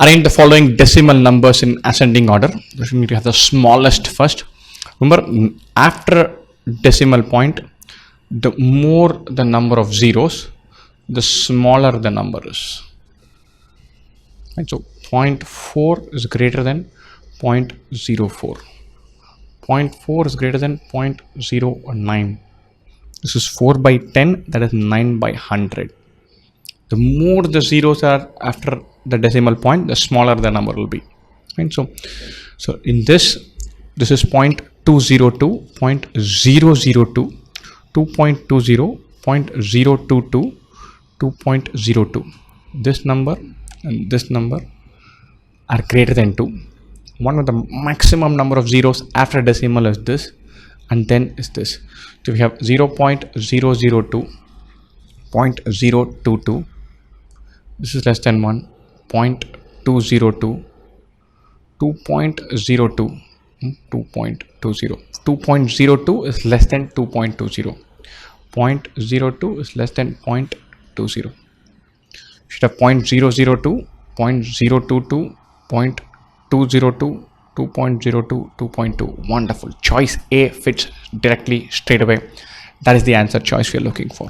Arrange the following decimal numbers in ascending order. You need to have the smallest first. Remember, after decimal point, the more the number of zeros, the smaller the number is. Right? So 0.4 is greater than 0.04. 0.4 is greater than 0.09. This is 4 by 10, that is 9 by 100. The more the zeros are after the decimal point, the smaller the number will be. Right? So in this is 0.202, 0.002, 2.20, 0.022, 2.02. This number and this number are greater than 2. One of the maximum number of zeros after decimal is this, and then is this. So we have 0.002, 0.022. This is less than 1. 0.202, 2.02, 2.20. 2.02 is less than 2.20. 0.02 is less than 0.20. Should have 0.002, 0.022, 0.202, 2.02, 2.2. Wonderful. Choice A fits directly straight away. That is the answer choice we are looking for.